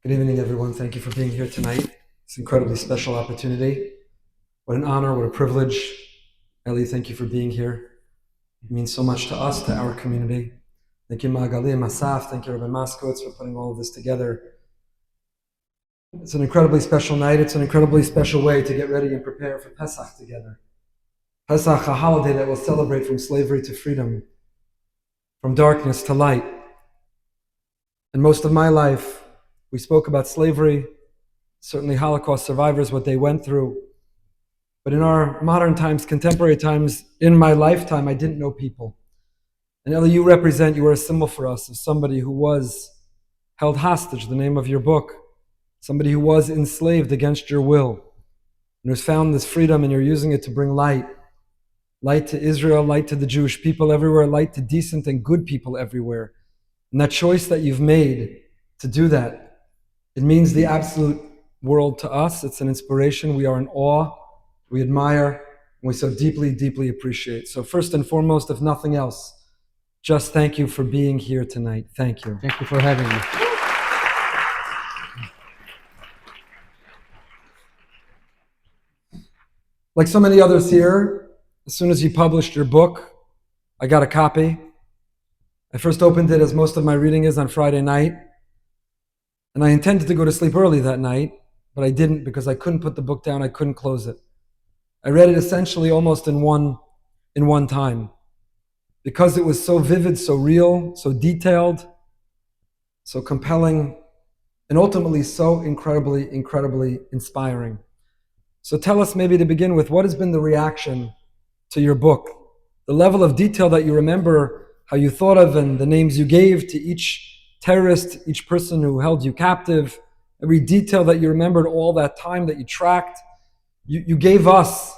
Good evening, everyone. Thank you for being here tonight. It's an incredibly special opportunity. What an honor, what a privilege. Eli, thank you for being here. It means so much to us, to our community. Thank you, Magali and Masaf. Thank you, Rabbi Moskowitz, for putting all of this together. It's an incredibly special night. It's an incredibly special way to get ready and prepare for Pesach together. Pesach, a holiday that will celebrate from slavery to freedom, from darkness to light. And most of my life, we spoke about slavery, certainly Holocaust survivors, what they went through. But in our modern times, contemporary times, in my lifetime, I didn't know people. And Eli, you are a symbol for us of somebody who was held hostage, the name of your book, somebody who was enslaved against your will, and who's found this freedom, and you're using it to bring light to Israel, light to the Jewish people everywhere, light to decent and good people everywhere. And that choice that you've made to do that, it means the absolute world to us. It's an inspiration. We are in awe. We admire, and we so deeply, deeply appreciate. So first and foremost, if nothing else, just thank you for being here tonight. Thank you. Thank you for having me. Like so many others here, as soon as you published your book, I got a copy. I first opened it, as most of my reading is, on Friday night. And I intended to go to sleep early that night, but I didn't because I couldn't put the book down. I couldn't close it. I read it essentially almost in one time, because it was so vivid, so real, so detailed, so compelling, and ultimately so incredibly, incredibly inspiring. So tell us, maybe to begin with, what has been the reaction to your book? The level of detail that you remember, how you thought of, and the names you gave to each terrorist, each person who held you captive, every detail that you remembered, all that time that you tracked. You gave us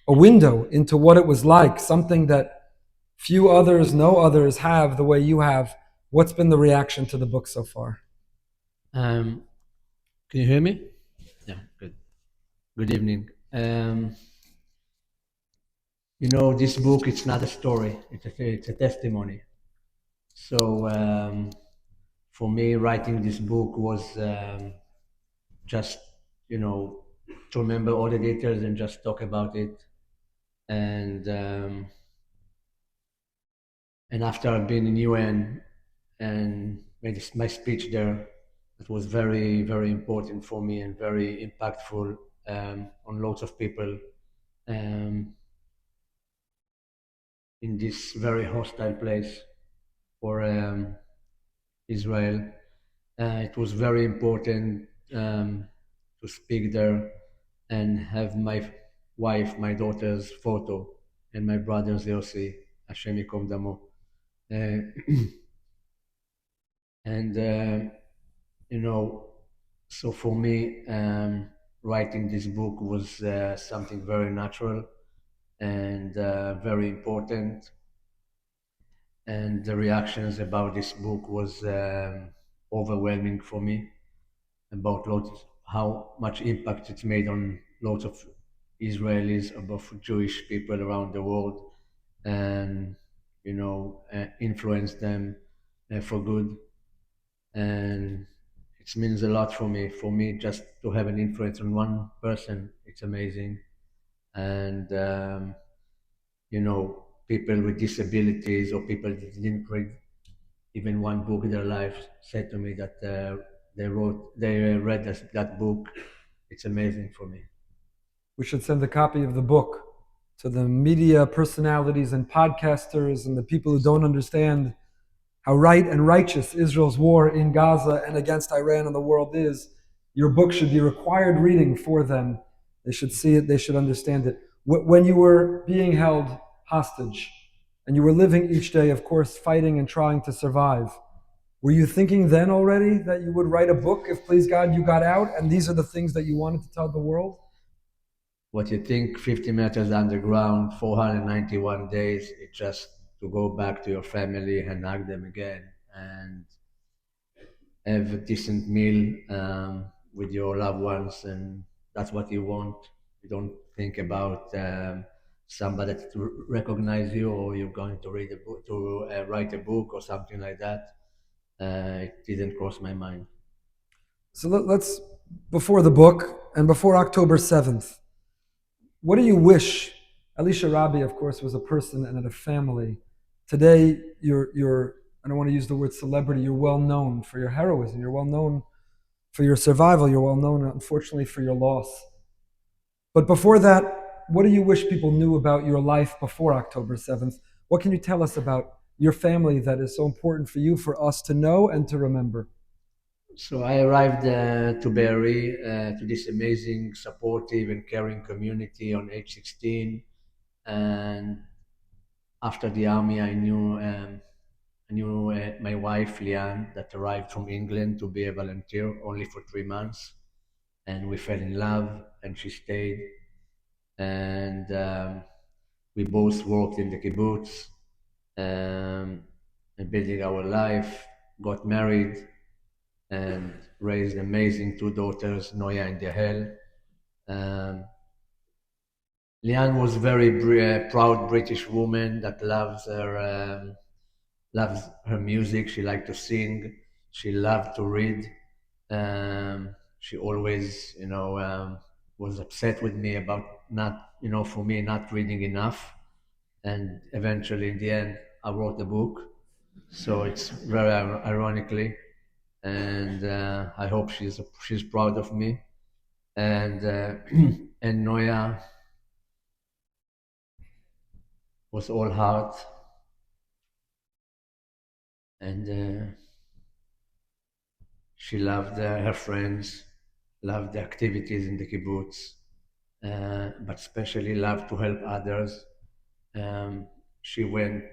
a window into what it was like, something that few others, no others have the way you have. What's been the reaction to the book so far? Can you hear me? Yeah, good. Good evening. This book, it's not a story. It's a testimony. So for me, writing this book was just, to remember all the details and just talk about it. And after I've been in UN and made my speech there, it was very, very important for me and very impactful on lots of people in this very hostile place for Israel. It was very important to speak there and have my wife, my daughter's photo, and my brother's Yossi, Hashem Yikom Damo. And so for me, writing this book was something very natural and very important. And the reactions about this book was overwhelming for me, about how much impact it's made on lots of Israelis, about Jewish people around the world, and influence them for good. And it means a lot for me. For me, just to have an influence on one person, it's amazing. And people with disabilities or people that didn't read even one book in their lives said to me that they read that book. It's amazing for me. We should send a copy of the book to the media personalities and podcasters and the people who don't understand how right and righteous Israel's war in Gaza and against Iran and the world is. Your book should be required reading for them. They should see it, they should understand it. When you were being held hostage and you were living each day, of course, fighting and trying to survive, were you thinking then already that you would write a book if, please God, you got out and these are the things that you wanted to tell the world? What you think 50 meters underground, 491 days, it's just to go back to your family and hug them again and have a decent meal with your loved ones, and that's what you want. You don't think about somebody to recognize you, or you're going to read a book, to write a book or something like that. It didn't cross my mind. So let's, before the book and before October 7th, what do you wish? Eli Sharabi, of course, was a person and had a family. Today, I don't want to use the word celebrity, you're well known for your heroism, you're well known for your survival, you're well known, unfortunately, for your loss. But before that, what do you wish people knew about your life before October 7th? What can you tell us about your family that is so important for you, for us to know and to remember? So I arrived to Berry, to this amazing, supportive, and caring community on age 16. And after the army, I knew my wife Liane that arrived from England to be a volunteer only for 3 months, and we fell in love, and she stayed, and we both worked in the kibbutz, um, and building our life, got married, and raised amazing two daughters, Noya and Yahel. Um, Liane was very proud British woman that loves her music. She liked to sing. She loved to read. She always, was upset with me about not, for me not reading enough. And eventually, in the end, I wrote the book. So it's very ironically, and I hope she's proud of me. And and Noya was all heart, and she loved her friends, loved the activities in the kibbutz, but especially loved to help others. She went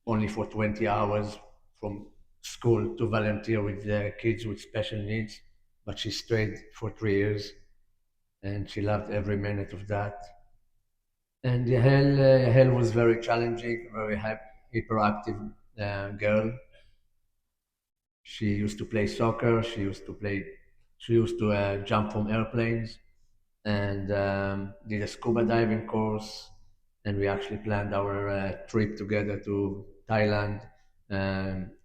only for 20 hours from school to volunteer with the kids with special needs, but she stayed for 3 years, and she loved every minute of that. And Yahel was very challenging, very hyperactive girl. She used to play soccer. She used to jump from airplanes, and did a scuba diving course. And we actually planned our trip together to Thailand,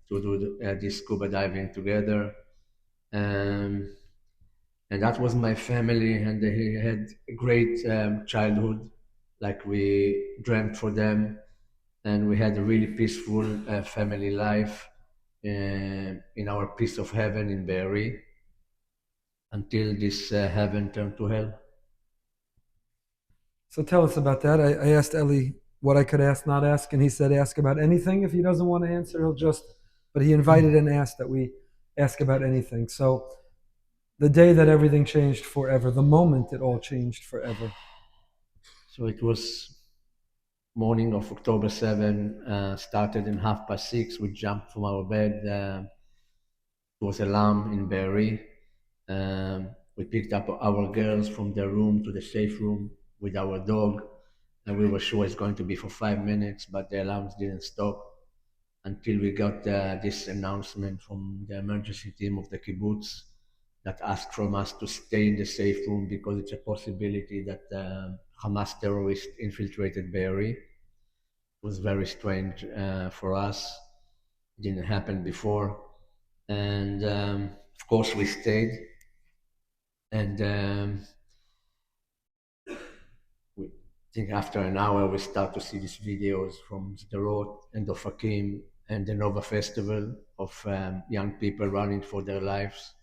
to do this scuba diving together. Um, and that was my family, and they had a great childhood, like we dreamt for them, and we had a really peaceful family life in our piece of heaven in Berry until this heaven turned to hell. So tell us about that. I asked Eli what I could ask, not ask, and he said ask about anything. If he doesn't want to answer, he'll just, but he invited and asked that we ask about anything. So the day that everything changed forever, the moment it all changed forever. So it was morning of October 7, started in 6:30. We jumped from our bed. It was alarm in Berry. We picked up our girls from their room to the safe room with our dog, and we were sure it's going to be for 5 minutes, but the alarms didn't stop until we got this announcement from the emergency team of the kibbutz that asked from us to stay in the safe room because it's a possibility that Hamas terrorists infiltrated Be'eri. It was very strange for us. It didn't happen before. And of course, we stayed. And we think after an hour, we start to see these videos from Sderot and Ofakim and the Nova Festival of young people running for their lives.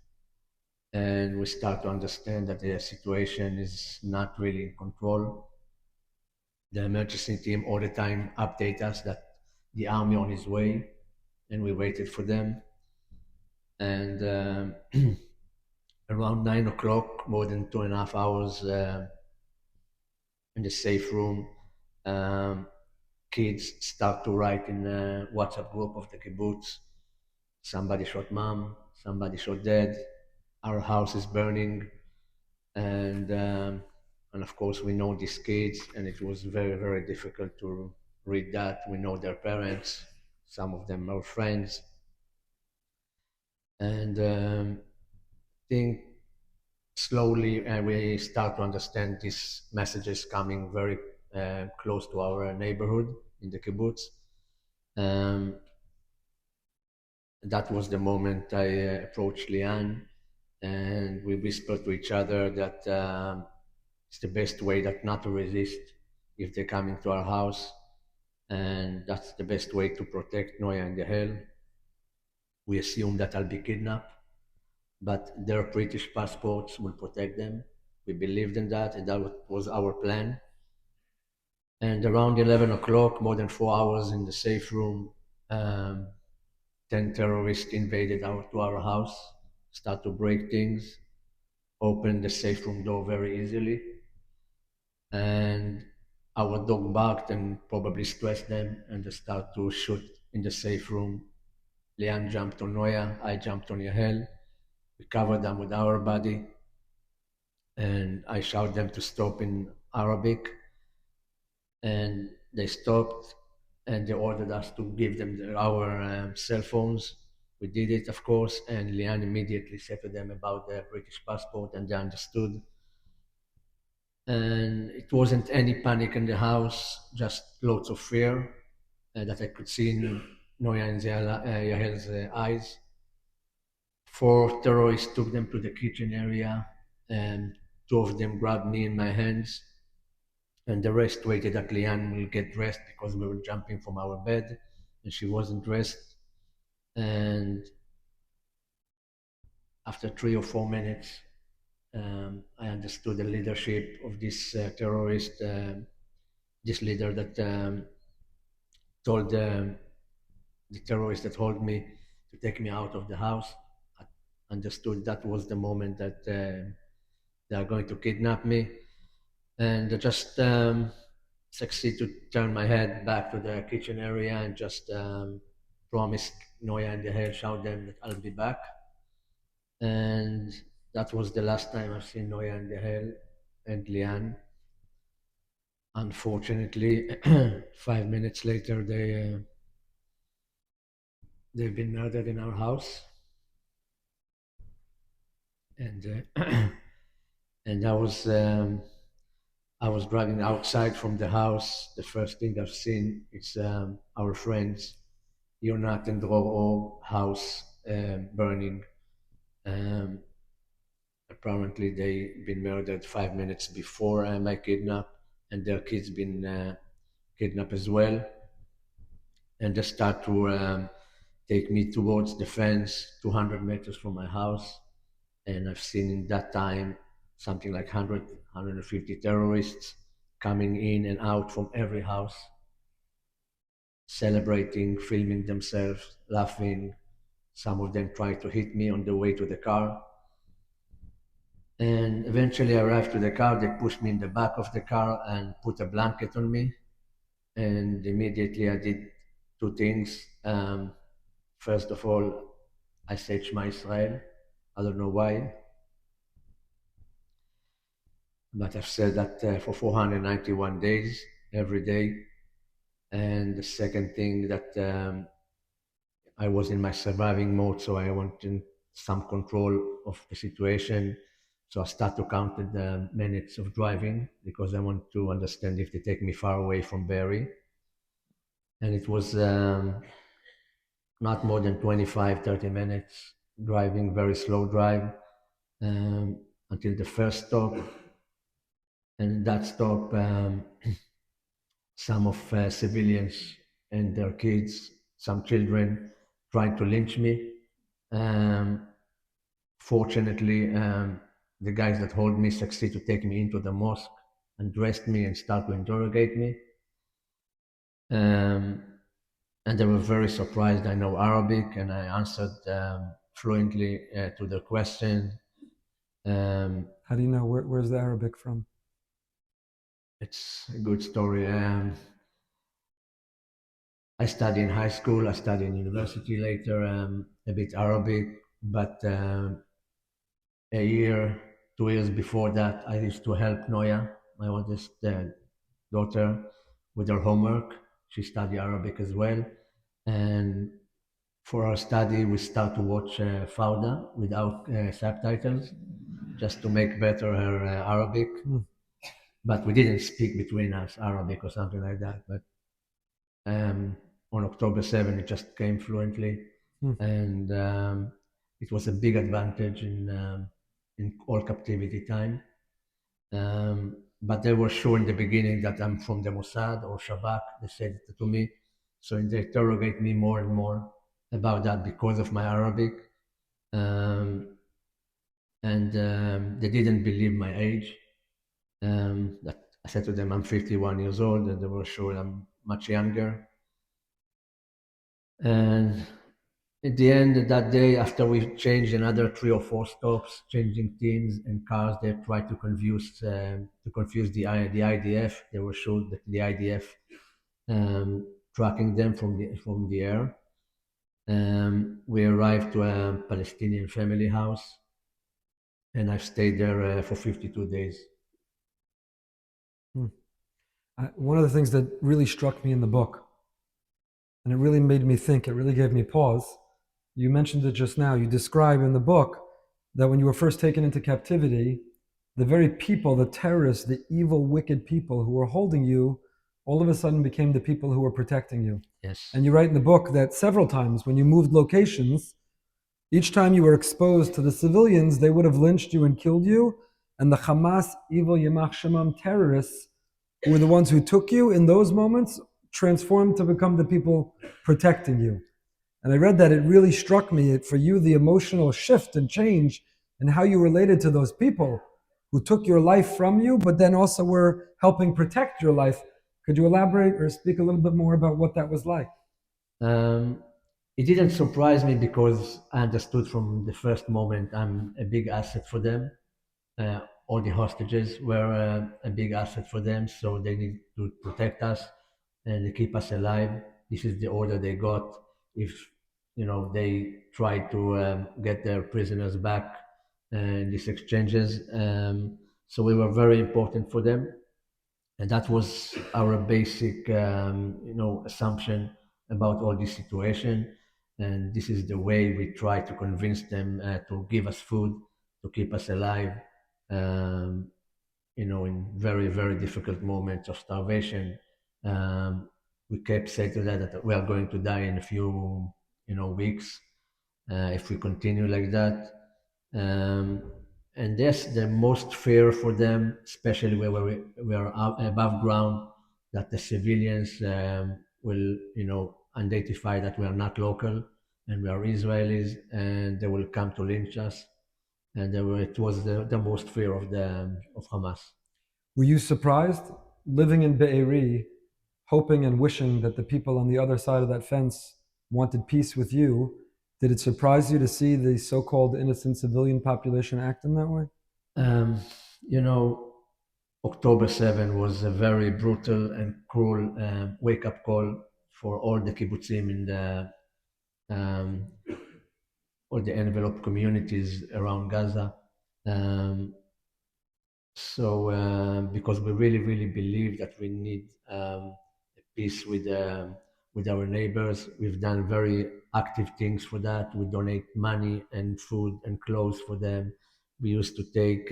And we start to understand that the situation is not really in control. The emergency team all the time update us that the army on its way, and we waited for them. And around 9 o'clock, more than 2.5 hours in the safe room, um, kids start to write in a WhatsApp group of the kibbutz. Somebody shot mom, somebody shot dad, our house is burning, and of course we know these kids, and it was very very difficult to read that. We know their parents, some of them are friends, and think slowly we start to understand these messages coming very close to our neighborhood in the kibbutz. Um, that was the moment I approached Liane, we whispered to each other that it's the best way that not to resist if they're coming to our house, and that's the best way to protect Noya and Yahel. We assume that I'll be kidnapped, but their British passports will protect them. We believed in that, and that was our plan. And around 11 o'clock, more than 4 hours in the safe room, um, 10 terrorists invaded to our house, start to break things, open the safe room door very easily. And our dog barked and probably stressed them, and they start to shoot in the safe room. Lian jumped on Noya, I jumped on Yahel. We covered them with our body, and I shouted them to stop in Arabic, and they stopped, and they ordered us to give them our cell phones. We did it, of course, and Lian immediately said to them about their British passport, and they understood. And it wasn't any panic in the house, just lots of fear that I could see in Noya and Yahel's eyes. 4 terrorists took them to the kitchen area, and 2 of them grabbed me in my hands, and the rest waited that Liane will get dressed because we were jumping from our bed, and she wasn't dressed. And after 3 or 4 minutes, I understood the leadership of this terrorist, this leader that told the terrorist that hold me to take me out of the house. I understood that was the moment that they are going to kidnap me, and I just succeed to turn my head back to the kitchen area and just promised Noya and the hair, shout them that I'll be back. And that was the last time I've seen Noya and the hair and Lian. Unfortunately, 5 minutes later, they've been murdered in our house, and and I was driving outside from the house. The first thing I've seen is our friends Yonat and Dror house burning. Um, Apparently, they been murdered 5 minutes before my kidnap, and their kids been kidnapped as well. And they start to take me towards the fence, 200 meters from my house. And I've seen in that time something like 100, 150 terrorists coming in and out from every house, celebrating, filming themselves, laughing. Some of them tried to hit me on the way to the car. And eventually I arrived to the car. They pushed me in the back of the car and put a blanket on me. And immediately I did 2 things. First of all, I said Shema Israel. I don't know why, but I've said that for 491 days, every day. And the second thing that I was in my surviving mode, so I wanted some control of the situation. So I start to count the minutes of driving because I want to understand if they take me far away from Barry. And it was not more than 25, 30 minutes driving, very slow drive, until the first stop. And that stop, some of civilians and their kids, some children, tried to lynch me. Um, Fortunately, the guys that hold me succeed to take me into the mosque and dressed me and start to interrogate me. Um, and they were very surprised I know Arabic, and I answered fluently to their questions. How do you know? Where's the Arabic from? It's a good story. I studied in high school, I studied in university later, a bit Arabic, but a year, 2 years before that, I used to help Noya, my oldest daughter, with her homework. She studied Arabic as well. And for our study, we start to watch Fauda without subtitles, just to make better her Arabic. But we didn't speak between us Arabic or something like that. But on October 7, it just came fluently. And it was a big advantage in in all captivity time. But they were sure in the beginning that I'm from the Mossad or Shabak. They said it to me. So they interrogate me more and more about that because of my Arabic. Um, and they didn't believe my age. That I said to them, I'm 51 years old, and they were sure I'm much younger. And at the end of that day, after we changed another 3 or 4 stops, changing teams and cars, they tried to confuse the IDF. They were sure that the IDF tracking them from the air. We arrived to a Palestinian family house, and I stayed there for 52 days. Hmm. One of the things that really struck me in the book, and it really made me think, it really gave me pause. You mentioned it just now. You describe in the book that when you were first taken into captivity, the very people, the terrorists, the evil, wicked people who were holding you, all of a sudden became the people who were protecting you. Yes. And you write in the book that several times when you moved locations, each time you were exposed to the civilians, they would have lynched you and killed you. And the Hamas, evil Yamach Shemam terrorists, who were the ones who took you in those moments, transformed to become the people protecting you. And I read that, it really struck me, for you, the emotional shift and change and how you related to those people who took your life from you, but then also were helping protect your life. Could you elaborate or speak a little bit more about what that was like? Um, it didn't surprise me because I understood from the first moment I'm a big asset for them. All the hostages were a big asset for them, so they need to protect us and they keep us alive. This is the order they got. If they try to get their prisoners back in these exchanges, so we were very important for them, and that was our basic assumption about all this situation. And this is the way we try to convince them to give us food, to keep us alive, um, in very, very difficult moments of starvation. We kept saying to them that we are going to die in a few, weeks if we continue like that. Um, and that's the most fear for them, especially where we are out above ground, that the civilians will, identify that we are not local and we are Israelis, and they will come to lynch us. And it was the most fear of Hamas. Were you surprised living in Be'eri, hoping and wishing that the people on the other side of that fence wanted peace with you? Did it surprise you to see the so-called innocent civilian population act in that way? Um, you know, October 7 was a very brutal and cruel wake-up call for all the kibbutzim in um, all the envelope communities around Gaza. Um, because we really, really believe that we need peace with our neighbors, we've done very active things for that. We donate money and food and clothes for them. We used to take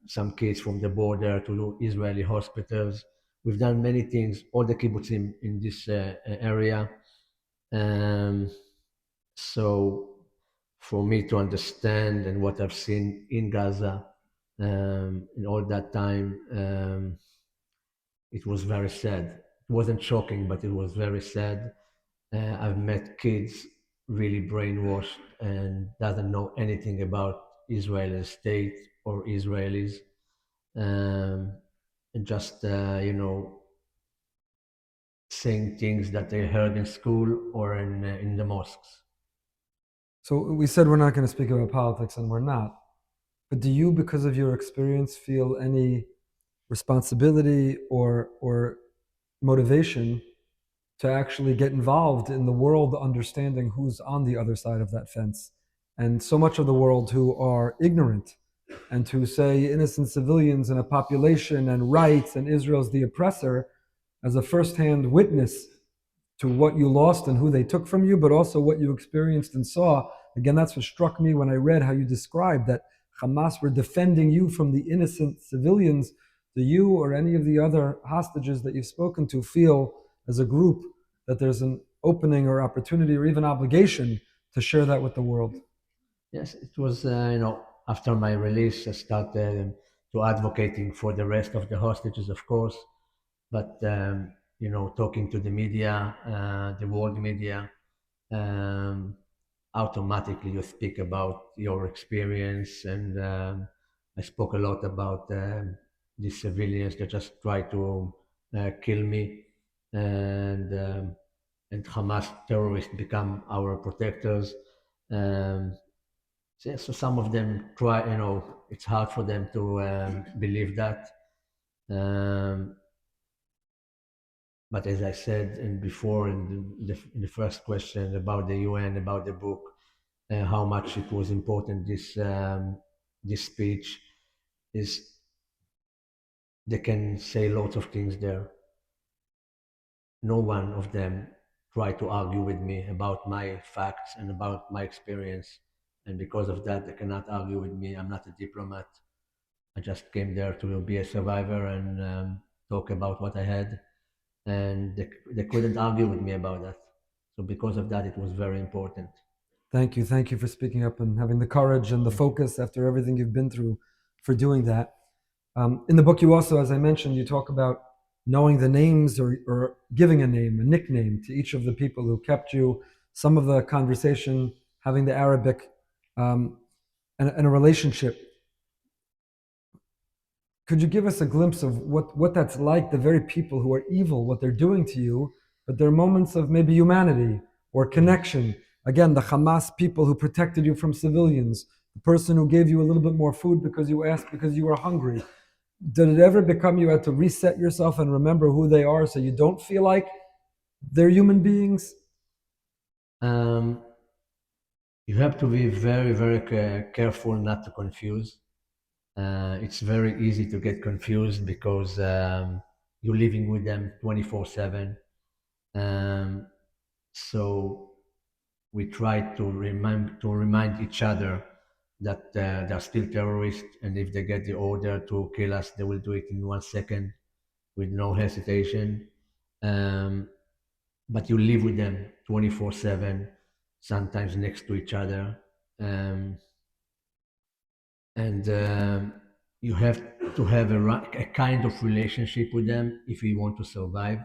some kids from the border to Israeli hospitals. We've done many things, all the kibbutzim in this area. Um, so for me to understand and what I've seen in Gaza in all that time, it was very sad. It wasn't shocking, but it was very sad. I've met kids really brainwashed and doesn't know anything about Israeli state or Israelis, um, and just saying things that they heard in school or in the mosques. So we said we're not going to speak about politics, and we're not. But do you, because of your experience, feel any responsibility or motivation to actually get involved in the world, understanding who's on the other side of that fence? And so much of the world who are ignorant and to say innocent civilians and a population and rights and Israel's the oppressor, as a firsthand witness to what you lost and who they took from you, but also what you experienced and saw. Again, that's what struck me when I read how you described that Hamas were defending you from the innocent civilians. Do you or any of the other hostages that you've spoken to feel as a group that there's an opening or opportunity or even obligation to share that with the world? Yes, it was, after my release, I started to advocating for the rest of the hostages, of course, but talking to the media, the world media, um, automatically you speak about your experience, and I spoke a lot about these civilians that just try to kill me, and um, and Hamas terrorists become our protectors. Um, so some of them try, it's hard for them to believe that. Um, but as I said and before in the first question about the UN, about the book, how much it was important, this speech is, they can say lots of things there. No one of them tried to argue with me about my facts and about my experience. And because of that, they cannot argue with me. I'm not a diplomat. I just came there to be a survivor and talk about what I had. And they couldn't argue with me about that. So because of that, it was very important. Thank you. Thank you for speaking up and having the courage and the focus after everything you've been through for doing that. In the book, you also, as I mentioned, you talk about knowing the names or giving a name, a nickname to each of the people who kept you, some of the conversation, having the Arabic, and a relationship. Could you give us a glimpse of what that's like, the very people who are evil, what they're doing to you, but there are moments of maybe humanity or connection? Again, the Hamas people who protected you from civilians, the person who gave you a little bit more food because you asked because you were hungry. Did it ever become you had to reset yourself and remember who they are so you don't feel like they're human beings? Um, you have to be very, very careful not to confuse. It's very easy to get confused because you're living with them 24/7. Um, so we try to remind each other that they're still terrorists, and if they get the order to kill us, they will do it in 1 second with no hesitation. Um, but you live with them 24/7, sometimes next to each other. Um, and you have to have a kind of relationship with them if you want to survive,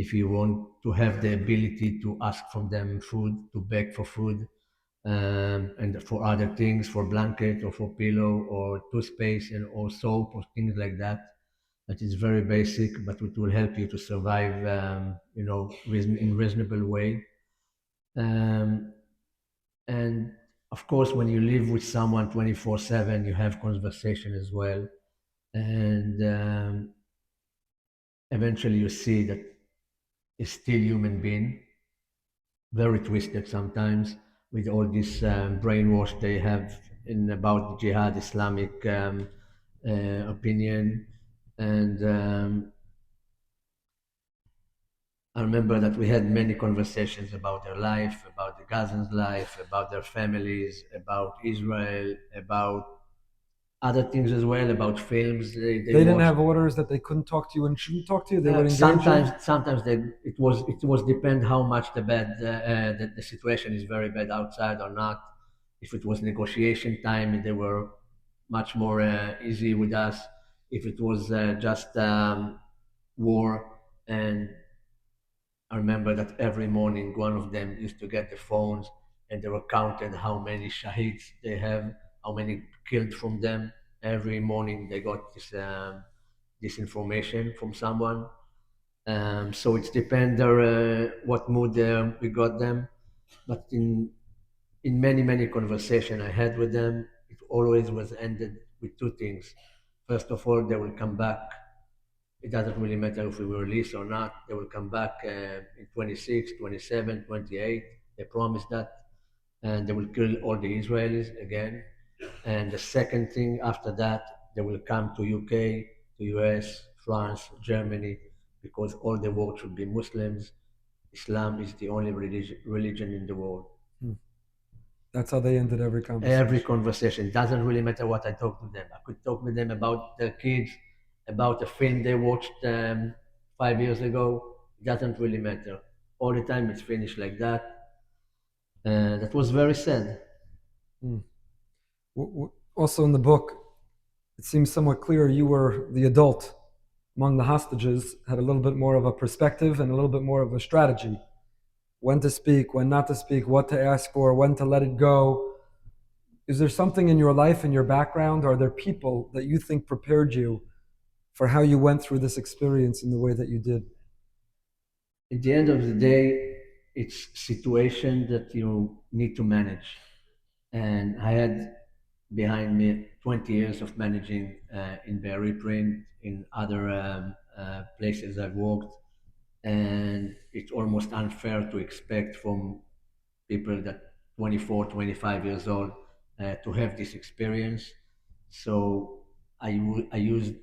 if you want to have the ability to ask from them food, to beg for food, and for other things, for blanket or for pillow or toothpaste and or soap or things like that. That is very basic, but it will help you to survive, in reasonable way. Um, and of course, when you live with someone 24/7, you have conversation as well, and eventually you see that it's still human being, very twisted sometimes with all this brainwash they have in about jihad, Islamic opinion, and I remember that we had many conversations about their life, about the Gazans' life, about their families, about Israel, about other things as well, about films they They didn't watched. have orders that they couldn't talk to you and shouldn't talk to you. They would engage you. Sometimes it was depend how much the situation is very bad outside or not. If it was negotiation time, they were much more easy with us. If it was just war, and I remember that every morning one of them used to get the phones and they were counted how many shaheeds they have, how many killed from them. Every morning they got this information from someone. So it's depend what mood we got them. But in many conversation I had with them, it always was ended with two things. First of all, they will come back. It doesn't really matter if we were released or not. They will come back in 26, 27, 28. They promised that. And they will kill all the Israelis again. And the second thing after that, they will come to UK, to US, France, Germany, because all the world should be Muslims. Islam is the only religion in the world. Hmm. That's how they ended every Every conversation. conversation, doesn't really matter what I talk to them. I could talk with them about their kids, about a film they watched 5 years ago. It doesn't really matter. All the time it's finished like that. That was very sad. Hmm. Also in the book, it seems somewhat clear you were the adult among the hostages, had a little bit more of a perspective and a little bit more of a strategy. When to speak, when not to speak, what to ask for, when to let it go. Is there something in your life, in your background? Are there people that you think prepared you for how you went through this experience in the way that you did? At the end of the day, it's situation that you need to manage. And I had behind me 20 years of managing in Berry Print, in other places I've worked, and it's almost unfair to expect from people that 24, 25 years old to have this experience. So I used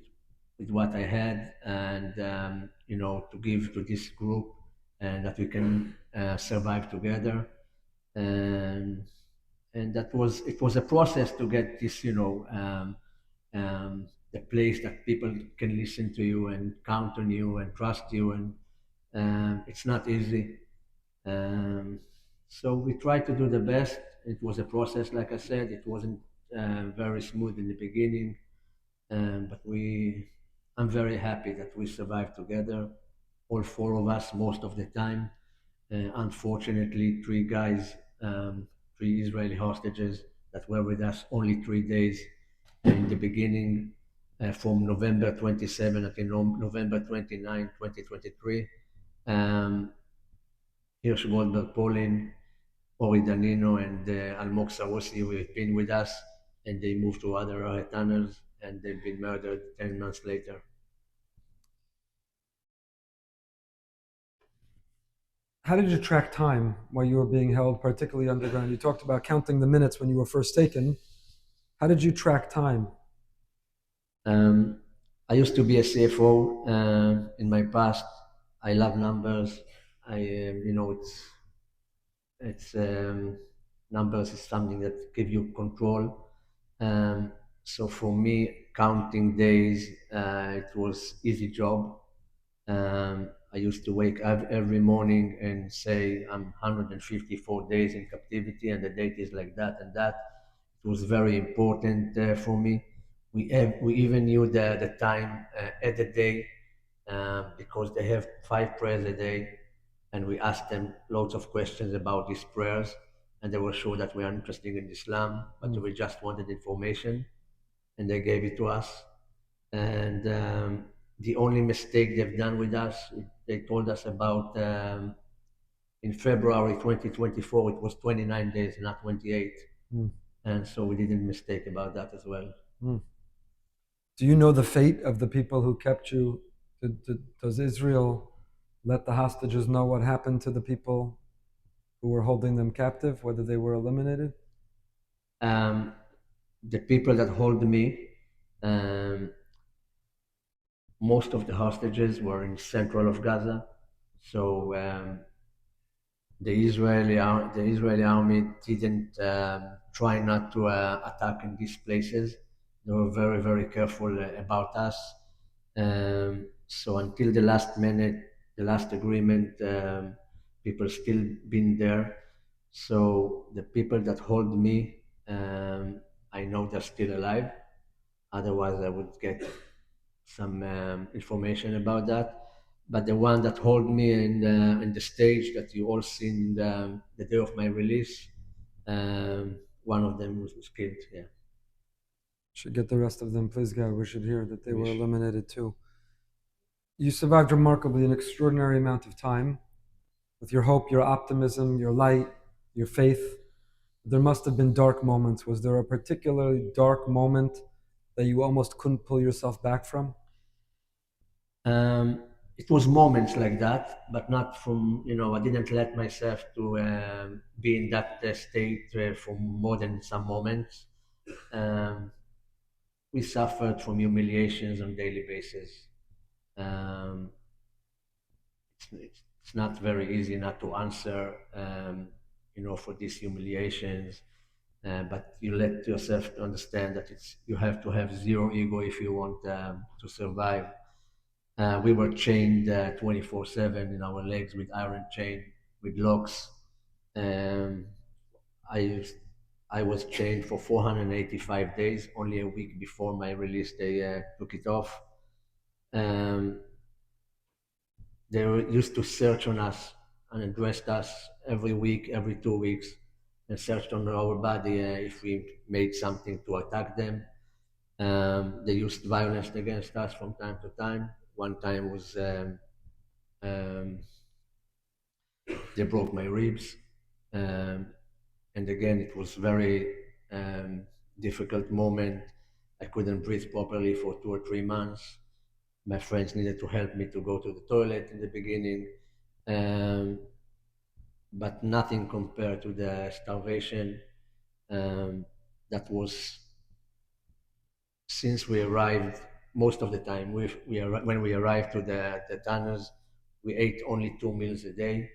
with what I had, and to give to this group, and that we can survive together. And that was it was a process to get this, the place that people can listen to you and count on you and trust you, and it's not easy. um, so we tried to do the best. It was a process, like I said. It wasn't very smooth in the beginning, but I'm very happy that we survived together, all four of us, most of the time. Unfortunately, three guys, three Israeli hostages that were with us only 3 days in the beginning, from November 27 until November 29, 2023. Um, Hirsch Goldberg, Polin, Ori Danino, and Almog Sarosi have been with us, and they moved to other tunnels, and they've been murdered 10 months later. How did you track time while you were being held, particularly underground? You talked about counting the minutes when you were first taken. How did you track time? Um, I used to be a CFO in my past. I love numbers. It's numbers is something that give you control. So for me, counting days, it was easy job. I used to wake up every morning and say I'm 154 days in captivity, and the date is like that and that. It was very important for me. We even knew the time at the day, because they have 5 prayers a day, and we asked them lots of questions about these prayers, and they were sure that we are interested in Islam, but Mm. we just wanted information, and they gave it to us. And the only mistake they've done with us, they told us about, in February 2024, it was 29 days, not 28. Mm. And so we didn't mistake about that as well. Mm. Do you know the fate of the people who kept you? Does Israel let the hostages know what happened to the people who were holding them captive, whether they were eliminated? Um, the people that hold me, um, most of the hostages were in central of Gaza. So the Israeli army didn't try not to attack in these places. They were very very careful about us. So until the last minute, the last agreement, people still been there. So the people that hold me, I know they're still alive. Otherwise, I would get some information about that. But the one that hold me in the stage that you all seen the day of my release, one of them was killed. Yeah, Should get the rest of them, please God. We should hear that they were wish. eliminated too. You survived remarkably an extraordinary amount of time with your hope, your optimism, your light, your faith. There must have been dark moments. Was there a particularly dark moment that you almost couldn't pull yourself back from? Um, it was moments like that, but not from, I didn't let myself to be in that state for more than some moments. Um, we suffered from humiliations on daily basis. Um, it's not very easy not to answer, for these humiliations. But you let yourself to understand that you have to have zero ego if you want to survive. We were chained 24/7 in our legs with iron chain, with locks. Um, I used I was chained for 485 days. Only a week before my release, they took it off. Um, used to search on us and arrest us every week, every 2 weeks, and searched on our body if we made something to attack them. They used violence against us from time to time. One time was um, they broke my ribs, um, and again it was very difficult moment. I couldn't breathe properly for 2 or 3 months. My friends needed to help me to go to the toilet in the beginning, um, but nothing compared to the starvation that was since we arrived. Most of the time, when we arrived to the tunnels, we ate only 2 meals a day.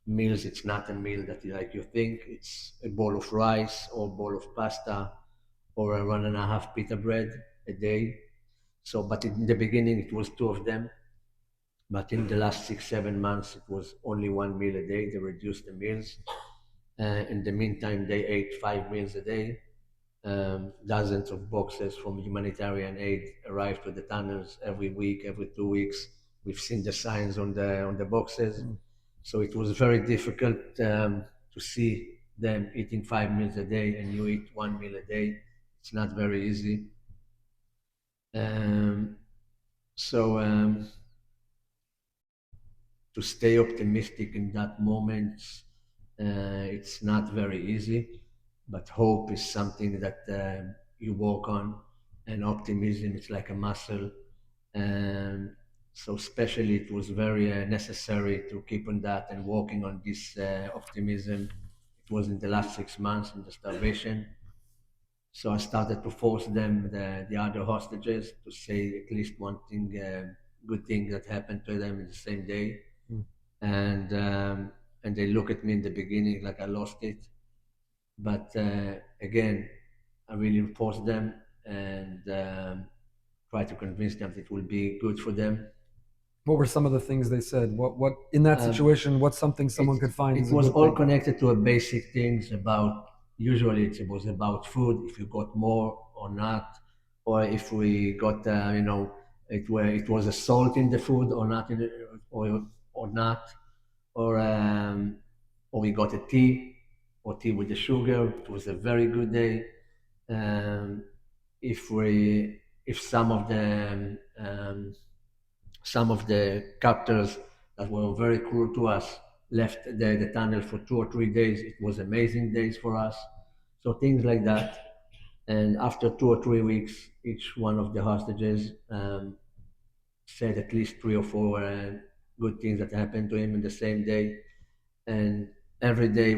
Meals, it's not a meal that like you think. It's a bowl of rice or a bowl of pasta or a 1.5 pita bread a day. So, but in the beginning, it was two of them. But in the last 6, 7 months, it was only 1 meal a day. They reduced the meals. In the meantime, they ate 5 meals a day. Dozens of boxes from humanitarian aid arrive to the tunnels every week, every 2 weeks. We've seen the signs on the boxes, so it was very difficult to see them eating 5 meals a day, and you eat 1 meal a day. It's not very easy. Um, so to stay optimistic in that moment, it's not very easy, but hope is something that you work on, and optimism is like a muscle. And so, especially, it was very necessary to keep on that and working on this optimism. It was in the last 6 months in the starvation. So I started to force them, the other hostages, to say at least one thing, good thing that happened to them in the same day, and they look at me in the beginning like I lost it, but again, I really forced them and try to convince them that it will be good for them. What were some of the things they said? What in that Um, situation? What's something it someone could find it is a was good all thing? connected to a basic things about. Usually, it was about food, if you got more or not, or if we got it was a salt in the food or not, or not, or we got a tea or tea with the sugar. It was a very good day. Um, if some of the captors that were very cruel to us left the tunnel for 2 or 3 days, it was amazing days for us. So things like that. And after 2 or 3 weeks, each one of the hostages said at least 3 or 4 good things that happened to him in the same day. And every day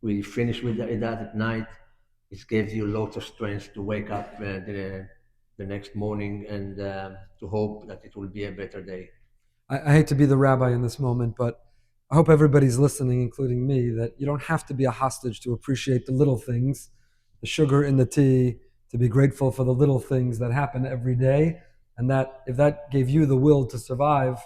we finish with that at night. It gives you lots of strength to wake up the next morning and to hope that it will be a better day. I hate to be the rabbi in this moment, but I hope everybody's listening, including me, that you don't have to be a hostage to appreciate the little things, the sugar in the tea, to be grateful for the little things that happen every day. And that if that gave you the will to survive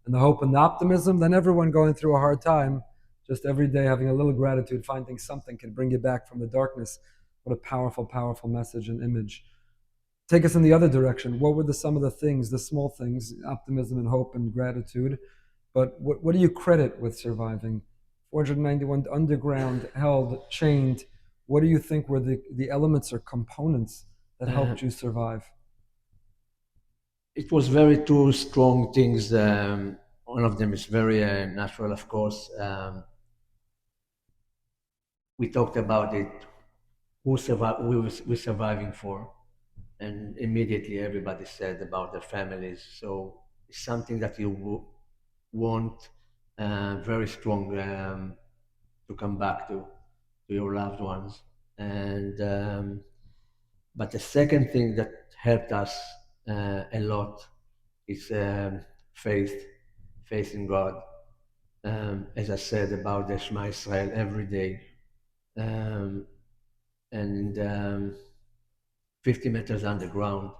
and the hope and the optimism, then everyone going through a hard time, just every day having a little gratitude, finding something can bring you back from the darkness. What a powerful, powerful message and image. Take us in the other direction. What were some of the things, the small things, optimism and hope and gratitude? But what do you credit with surviving? 491 underground, held, chained. What do you think were the elements or components that Uh, helped you survive? it was very two strong things. One of them is very natural, of course. We talked about it. We're surviving for, and immediately everybody said about their families. So it's something that you want very strong to come back to your loved ones. And but the second thing that helped us a lot is faith, faith in God. As I said about the Shema Israel every day, um, and 50 meters underground,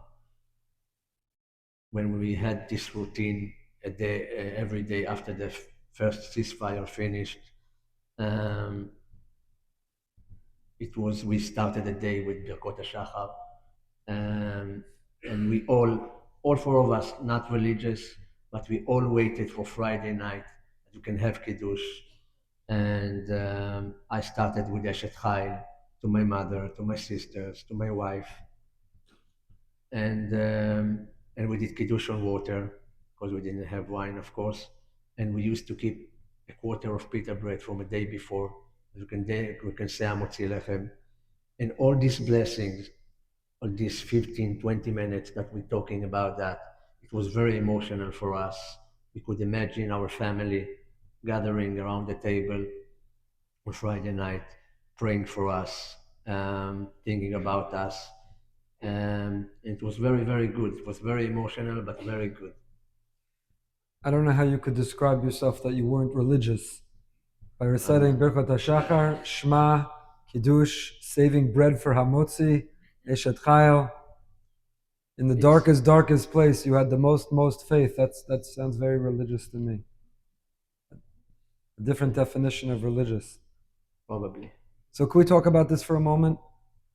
when we had this routine a day, every day after the first ceasefire finished, um, we started the day with Birkot HaShachar, and all four of us, not religious, but we all waited for Friday night that you can have Kiddush. And I started with Eshet Chayil to my mother, to my sisters, to my wife, and we did Kiddush on water because we didn't have wine, of course, and we used to keep a quarter of pita bread from a day before. We can say Amotzi Lechem, and all these blessings, all these 15, 20 minutes that we're talking about that, it was very emotional for us. We could imagine our family gathering around the table on Friday night, praying for us, thinking about us. It was very, very good. It was very emotional, but very good. I don't know how you could describe yourself that you weren't religious. By reciting Birkat HaShachar, Shema, Kiddush, saving bread for Hamotzi, Eshet Chayil. In the darkest place, you had the most faith. That sounds very religious to me. A different definition of religious. Probably. So can we talk about this for a moment?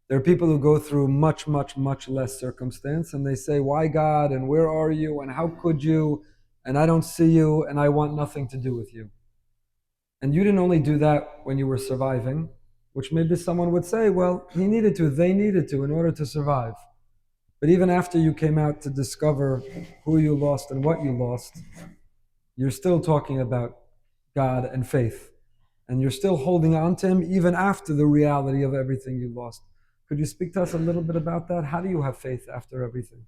There are people who go through much less circumstance, and they say, "Why God? And where are you? And how could you? And I don't see you, and I want nothing to do with you." And you didn't only do that when you were surviving, which maybe someone would say, well, he needed to, they needed to in order to survive. But even after you came out to discover who you lost and what you lost, you're still talking about God and faith. And you're still holding on to Him even after the reality of everything you lost. Could you speak to us a little bit about that? How do you have faith after everything?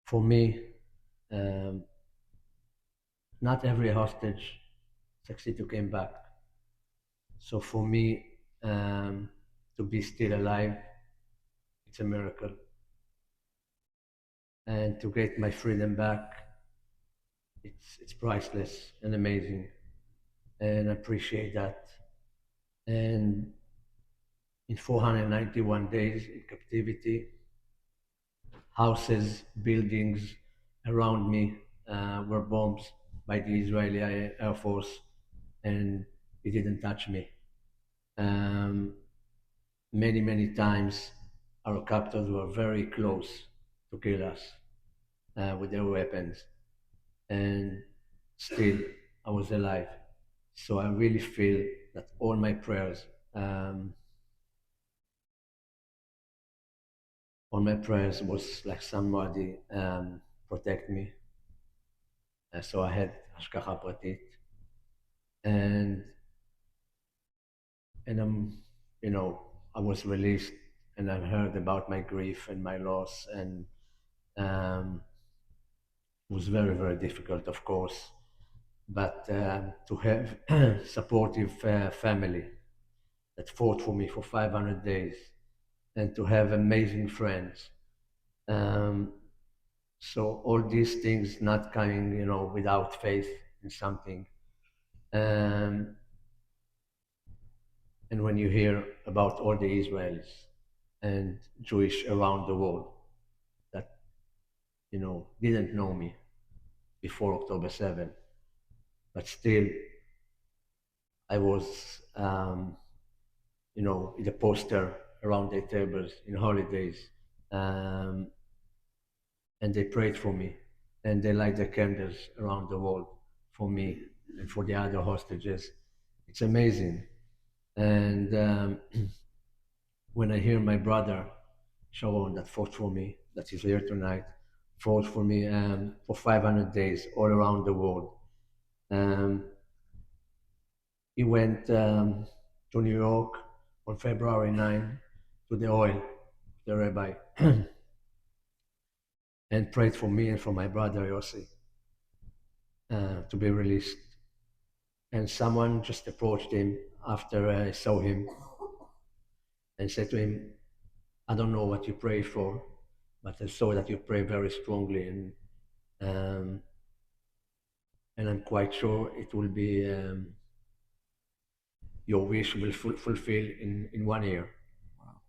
For me, not every hostage succeed to come back. So for me, to be still alive, it's a miracle. And to get my freedom back, it's priceless and amazing. And I appreciate that. And in 491 days in captivity, houses, buildings around me were bombed by the Israeli Air Force, and it didn't touch me. Um, many times, our captors were very close to kill us with their weapons, and still I was alive. So I really feel that um, all my prayers was like somebody protect me. So I had השגחה פרטית, and I'm, I was released, and I heard about my grief and my loss, and um, it was very difficult, of course. But to have supportive family that fought for me for 500 days, and to have amazing friends. Um, so all these things not coming, without faith in something. Um, and when you hear about all the Israelis and Jewish around the world that, didn't know me before October 7, but still I was, in a poster around their tables in holidays. Um, and they prayed for me, and they light the candles around the world for me and for the other hostages. It's amazing. And when I hear my brother Sharon that fought for me, that is here tonight, fought for me for 500 days all around the world. Um, he went to New York on February 9 to the oil, the rabbi, and prayed for me and for my brother Yossi to be released. And someone just approached him after I saw him and said to him, I don't know what you pray for, but I saw that you pray very strongly, um, and I'm quite sure it will be your wish will fulfill in 1 year. Wow.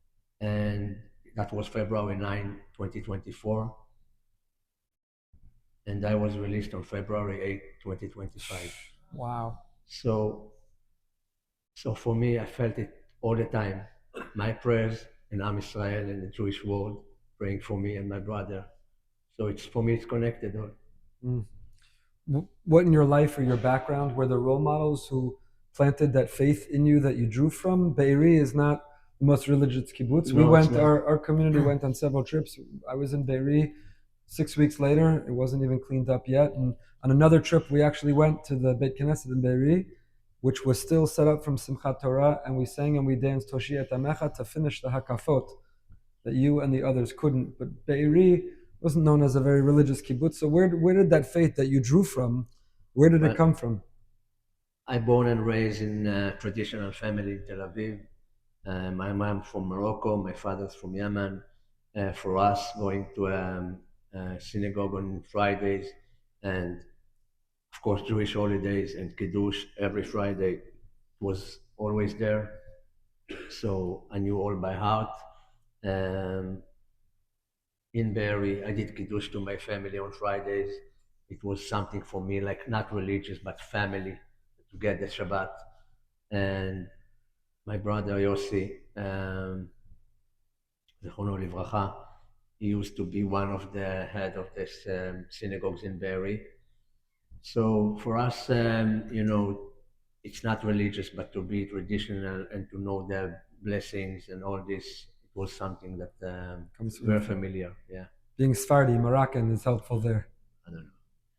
And that was February 9, 2024. And I was released on February 8, 2025. Wow. So So for me, I felt it all the time. My prayers and Am Israel and the Jewish world praying for me and my brother. So it's for me, it's connected. Mm. What in your life or your background were the role models who planted that faith in you that you drew from? Be'eri is not the most religious kibbutz. We No, it's went, not. our community went on several trips. I was in Be'eri 6 weeks later. It wasn't even cleaned up yet. And on another trip, we actually went to the Beit Knesset in Be'eri, which was still set up from Simchat Torah, and we sang and we danced Toshi et Amecha to finish the Hakafot that you and the others couldn't. But Be'eri wasn't known as a very religious kibbutz. So where did that faith that you drew from, where did it Well, come from? I born and raised in a traditional family in Tel Aviv. My mom from Morocco, my father's from Yemen. For us, going to a synagogue on Fridays, and of course Jewish holidays and Kiddush every Friday was always there. So I knew all by heart. Um, in Berry, I did Kiddush to my family on Fridays. It was something for me, like not religious, but family, to get the Shabbat. And my brother Yossi, Zechrono Livracha, he used to be one of the head of this synagogues in Berry. So for us, it's not religious, but to be traditional and to know the blessings and all this, it was something that Comes from very familiar. Yeah, being Sephardi, Moroccan is helpful there. I don't know.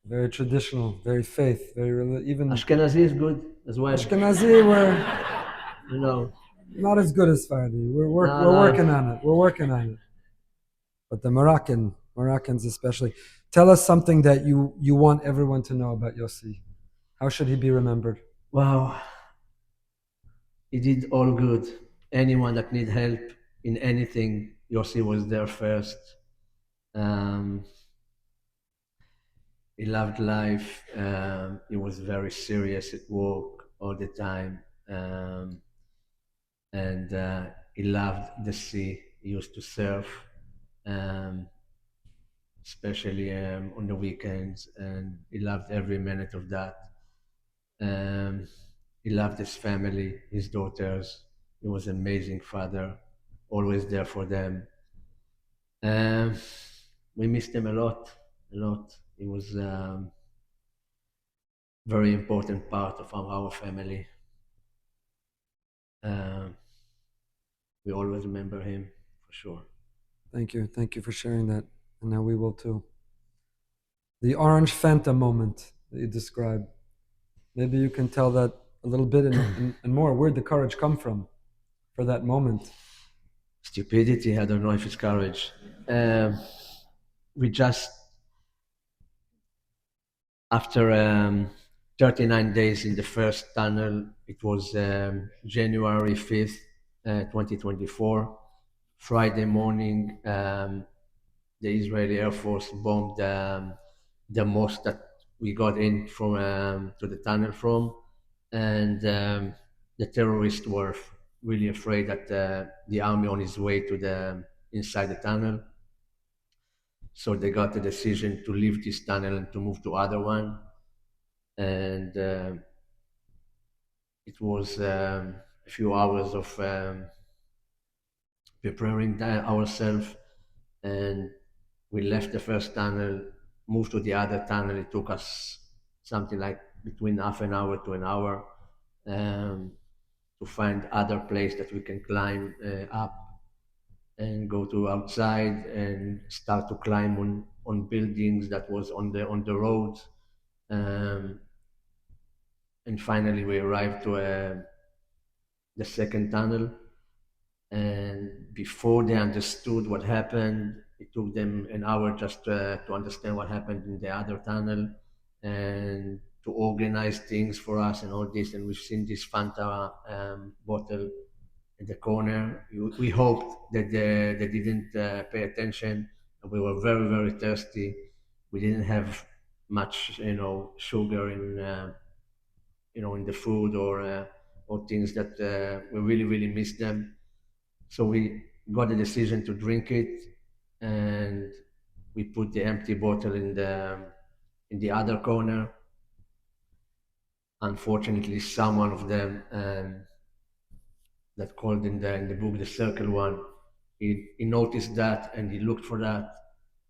Very traditional, very faith, even Ashkenazi is good as well. Ashkenazi. We're You know, not as good as Sephardi. no, We're no. working on it. We're working on it. But the Moroccans especially. Tell us something that you want everyone to know about Yossi. How should he be remembered? Wow, he did all good. Anyone that need help in anything, Yossi was there first. Um, he loved life. He was very serious at work all the time. And he loved the sea. He used to surf, um, especially on the weekends, and he loved every minute of that. Um, he loved his family, his daughters. He was an amazing father, always there for them. Um, we missed him a lot, a lot. He was very important part of our family. Um, we always remember him for sure. Thank you for sharing that, and now we will too. The orange Fanta moment that you described. Maybe you can tell that a little bit and more. Where'd the courage come from for that moment? Stupidity, I don't know if it's courage. We just, after 39 days in the first tunnel, it was January 5th, 2024, Friday morning, the Israeli Air Force bombed the mosque that we got in from to the tunnel from, and the terrorists were really afraid that the army on its way to the inside the tunnel. So they got the decision to leave this tunnel and to move to other one, and it was a few hours of preparing ourselves, and we left the first tunnel, moved to the other tunnel. It took us something like between half an hour to an hour um, to find other place that we can climb up and go to outside and start to climb on buildings that was on the road. Um, and finally, we arrived to the second tunnel. And before they understood what happened, it took them an hour just to understand what happened in the other tunnel and to organize things for us and all this. And we've seen this Fanta bottle in the corner. We hoped that they didn't pay attention. We were very, very thirsty. We didn't have much, sugar in the food or things that we really, really miss them. So we got the decision to drink it, and we put the empty bottle in the other corner. Unfortunately, someone of them that called in the book the circle one. He noticed that and he looked for that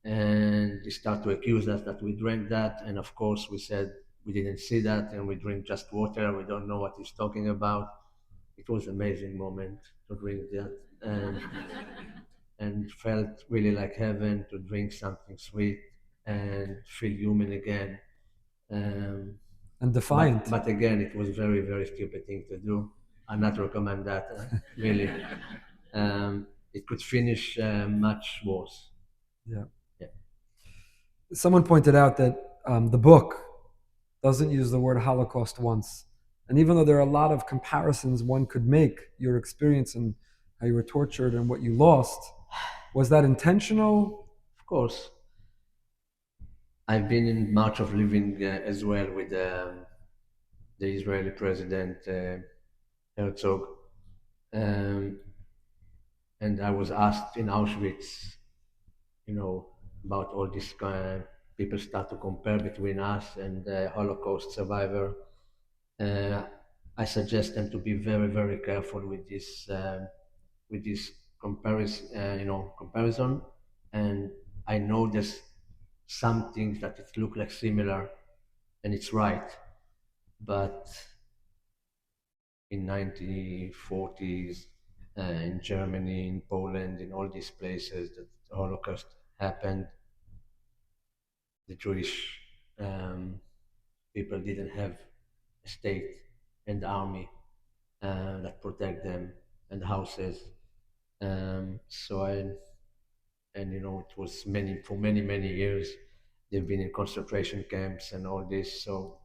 and he started to accuse us that we drank that. And of course, we said we didn't see that and we drink just water. We don't know what he's talking about. It was an amazing moment to drink that and felt really like heaven to drink something sweet and feel human again. Um, And but defiant. but again, it was very very stupid thing to do. I not recommend that really. It could finish much worse. Yeah. Yeah. Someone pointed out that the book doesn't use the word Holocaust once. And even though there are a lot of comparisons one could make, your experience and how you were tortured and what you lost, was that intentional? Of course, I've been in March of Living as well with the Israeli president Herzog, um, and I was asked in Auschwitz, you know, about all this kind. People start to compare between us and the Holocaust survivor. Uh, I suggest them to be very, very careful with this comparison. And I know there's some things that it look like similar, and it's right. But in 1940s, in Germany, in Poland, in all these places that the Holocaust happened, the Jewish people didn't have a state and army that protect them and houses. So I and it was many for many many years they've been in concentration camps and all this. So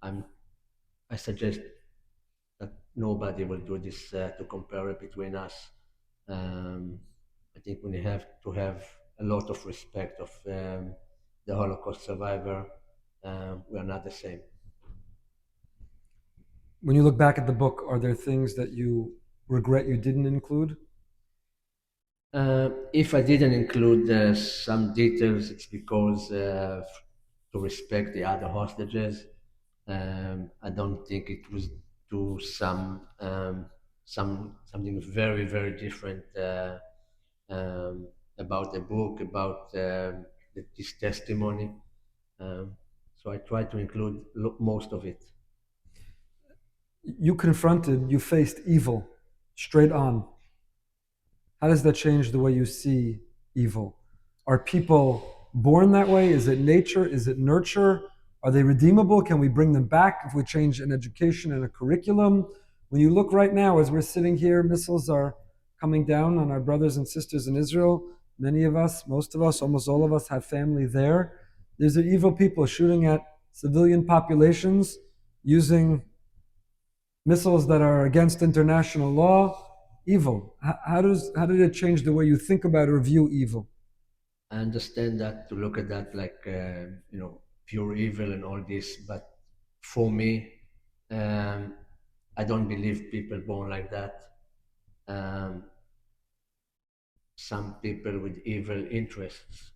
I'm I suggest that nobody will do this to compare it between us. Um, I think we have to have a lot of respect of the Holocaust survivor. We are not the same. When you look back at the book, are there things that you regret you didn't include? If I didn't include some details, it's because to respect the other hostages. I don't think it was to something very very different about the book about this testimony. So I try to include most of it. You faced evil straight on. How does that change the way you see evil? Are people born that way? Is it nature? Is it nurture? Are they redeemable? Can we bring them back if we change an education and a curriculum? When you look right now, as we're sitting here, missiles are coming down on our brothers and sisters in Israel. Many of us, most of us, almost all of us have family there. These are evil people shooting at civilian populations using missiles that are against international law. Evil. How did it change the way you think about or view evil? I understand that to look at that like pure evil and all this, but for me, um, I don't believe people born like that. Um, some people with evil interests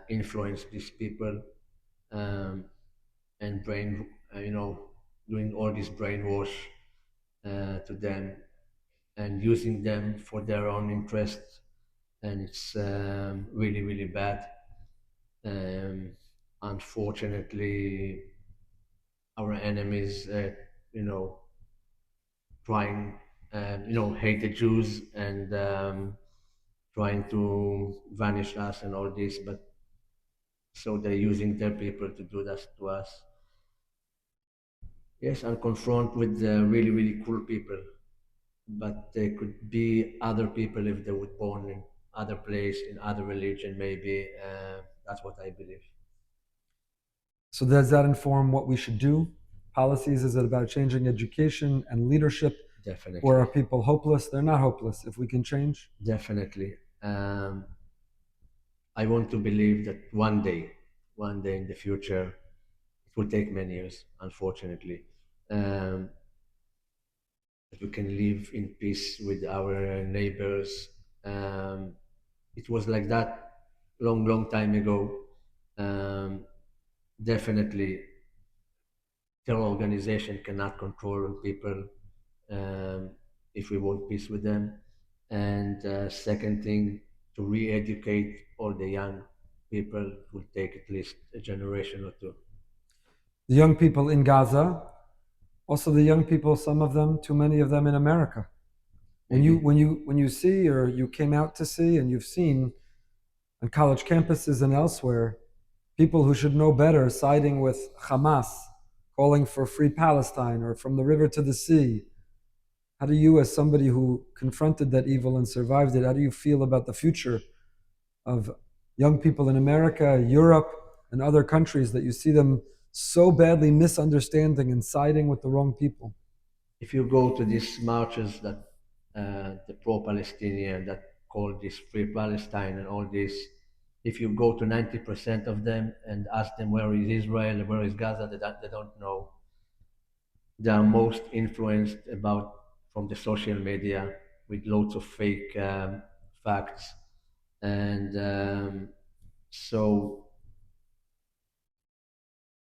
influence these people um, and doing all this brainwash to them and using them for their own interests, and it's really really bad. Um, Unfortunately, our enemies, you know, trying, hate the Jews and trying to vanish us and all this. But so they're using their people to do that to us. Yes, and confront with really, really cruel people. But there could be other people if they were born in other place, in other religion, maybe. That's what I believe. So does that inform what we should do? Policies, is it about changing education and leadership? Or are Definitely, people hopeless? They're not hopeless if we can change. definitely. I want to believe that one day in the future, it will take many years, unfortunately, um, that we can live in peace with our neighbors. Um, it was like that long, long time ago. Um, Definitely, terror organization cannot control people. Um, if we want peace with them. And second thing, to re-educate all the young people. It will take at least a generation or two. The young people in Gaza, also the young people, some of them, too many of them in America. Maybe. When you see, or you came out to see, and you've seen on college campuses and elsewhere, people who should know better siding with Hamas, calling for free Palestine or from the river to the sea. How do you, as somebody who confronted that evil and survived it, how do you feel about the future of young people in America, Europe, and other countries that you see them so badly misunderstanding and siding with the wrong people? If you go to these marches that the pro-Palestinian that call this free Palestine and all this, if you go to 90% of them and ask them where is Israel and where is Gaza, they don't know. They are most influenced about from the social media with loads of fake facts, and so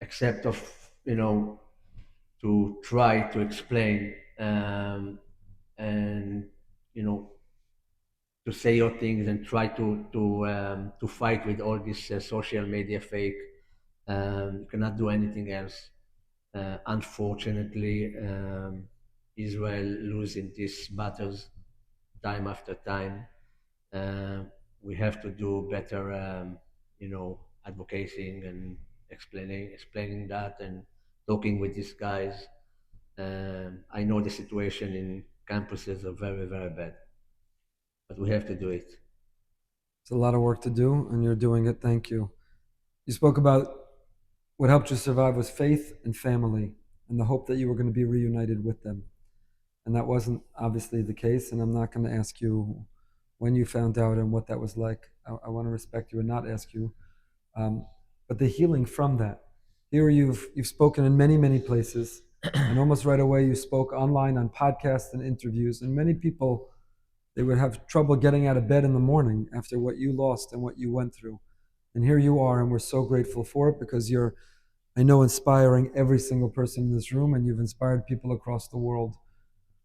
except of to try to explain and you know to say your things and try to fight with all this social media fake. You cannot do anything else. Unfortunately, Israel losing these battles time after time. We have to do better, advocating and explaining that and talking with these guys. I know the situation in campuses are very, very bad, but we have to do it. It's a lot of work to do, and you're doing it. Thank you. You spoke about what helped you survive was faith and family and the hope that you were going to be reunited with them. And that wasn't obviously the case. And I'm not going to ask you when you found out and what that was like. I want to respect you and not ask you. Um, but the healing from that. Here you've spoken in many places, and almost right away you spoke online on podcasts and interviews. And many people, they would have trouble getting out of bed in the morning after what you lost and what you went through. And here you are, and we're so grateful for it because you're, I know, inspiring every single person in this room, and you've inspired people across the world.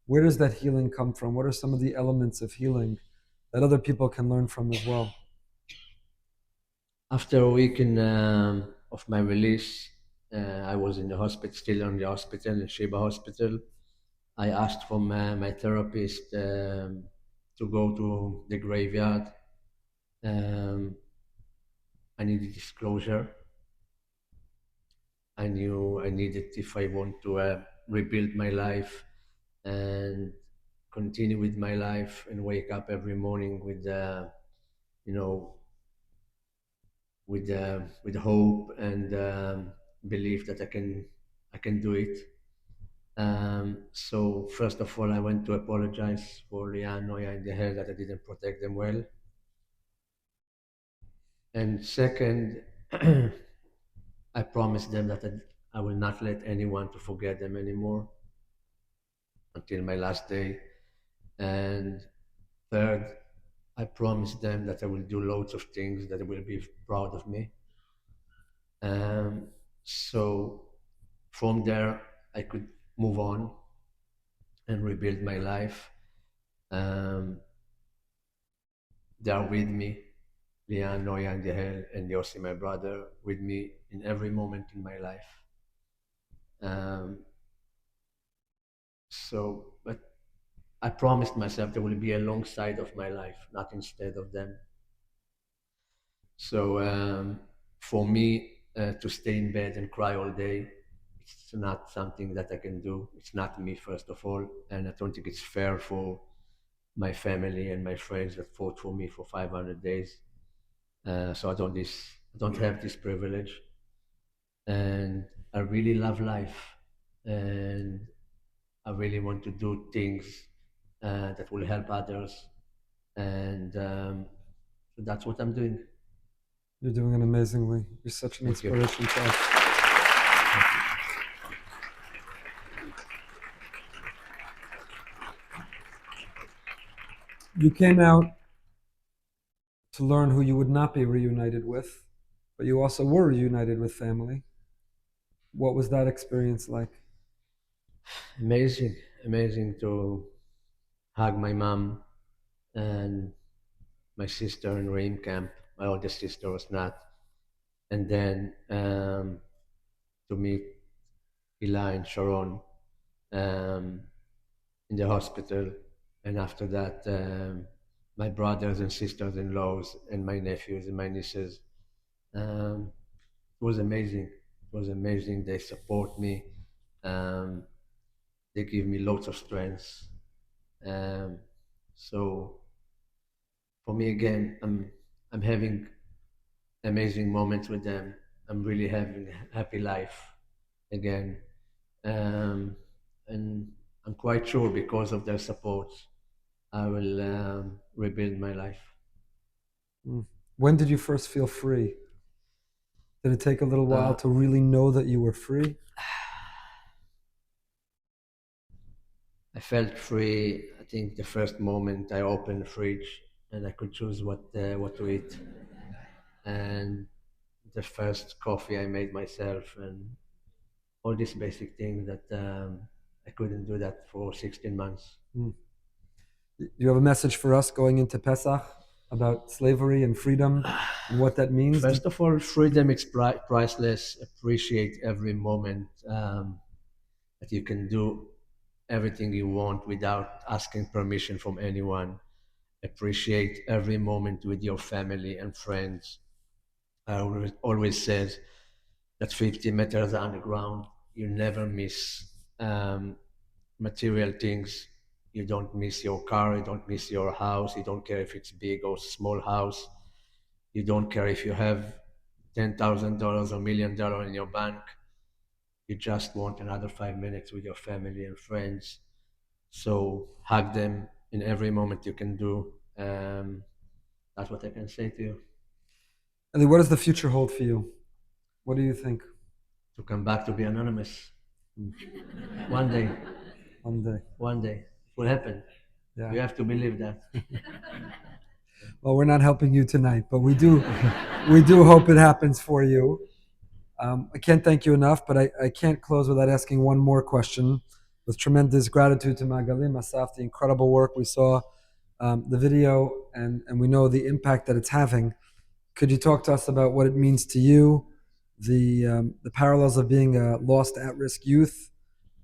Where does that healing come from? What are some of the elements of healing that other people can learn from as well? After a week of my release, I was in the hospital, still in the hospital, in Sheba Hospital. I asked from my therapist to go to the graveyard. Um, I needed disclosure. I knew I needed, if I want to rebuild my life and continue with my life and wake up every morning with, you know, with hope and belief that I can do it. So first of all, I went to apologize for Lian Noya and the hell that I didn't protect them well. And second, I promised them that I will not let anyone to forget them anymore until my last day. And third, I promised them that I will do loads of things that they will be proud of me. Um, so from there, I could move on and rebuild my life. Um, they are with me, Lian, Noya, and Yahel, and Yossi, my brother, with me in every moment in my life. Um, but I promised myself they will be alongside of my life, not instead of them. So for me to stay in bed and cry all day, it's not something that I can do. It's not me, first of all, and I don't think it's fair for my family and my friends that fought for me for 500 days. So I don't have this privilege, and I really love life, and I really want to do things that will help others, and so that's what I'm doing. You're doing it amazingly. You're such an Thank you. inspiration to us. You came out to learn who you would not be reunited with, but you also were reunited with family. What was that experience like? Amazing, amazing to hug my mom and my sister in Ream camp. My oldest sister was not. And then to meet Eli and Sharon um, in the hospital. And after that, my brothers and sisters-in-laws and my nephews and my nieces. It was amazing. It was amazing. They support me. Um, they give me lots of strength. Um, so for me again, I'm having amazing moments with them. I'm really having a happy life again, um, and I'm quite sure because of their support, I will rebuild my life. Mm. When did you first feel free? Did it take a little while Uh, to really know that you were free? I felt free. I think the first moment I opened the fridge and I could choose what to eat, and the first coffee I made myself, and all these basic things that I couldn't do that for 16 months. Mm. Do you have a message for us going into Pesach about slavery and freedom and what that means? First of all, freedom is priceless. Appreciate every moment that you can do everything you want without asking permission from anyone. Appreciate every moment with your family and friends. I always says that 50 meters underground, you never miss um, material things. You don't miss your car, you don't miss your house, you don't care if it's big or small house. You don't care if you have $10,000 or $1 million in your bank. You just want another 5 minutes with your family and friends. So hug them in every moment you can do. That's what I can say to you. Eli, what does the future hold for you? What do you think? To come back to be anonymous. One day, One day. one day, it will happen. Yeah. You have to believe that. Well, we're not helping you tonight, but we do hope it happens for you. I can't thank you enough, but I can't close without asking one more question. With tremendous gratitude to Magalim Asaf, the incredible work we saw, the video, and we know the impact that it's having. Could you talk to us about what it means to you, the parallels of being a lost at-risk youth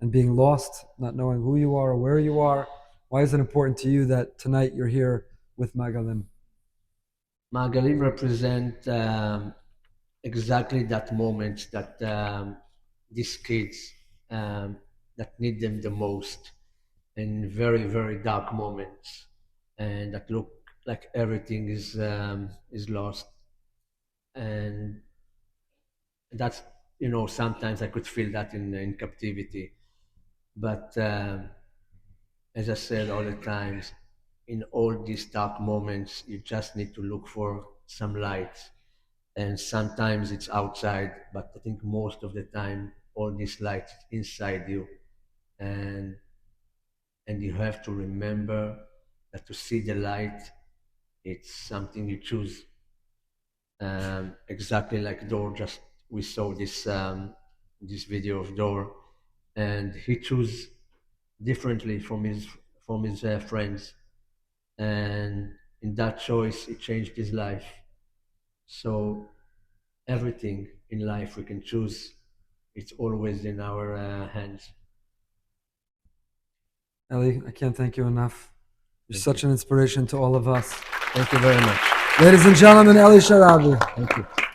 and being lost, not knowing who you are or where you are? Why is it important to you that tonight you're here with Magalim? Magalim represent exactly that moment that these kids that need them the most in very, very dark moments, and that look like everything is lost. And that's, sometimes I could feel that in captivity. But as I said all the times, in all these dark moments, you just need to look for some light. And sometimes it's outside, but I think most of the time, all this light inside you. And and you have to remember that to see the light, it's something you choose. Exactly like Dor, just we saw this video of Dor, and he chose differently from his friends, and in that choice, it changed his life. So everything in life we can choose. It's always in our hands. Eli, I can't thank you enough. You're Thank such you. an inspiration to all of us. Thank you very much. Ladies and gentlemen, Eli Sharabi. Thank you.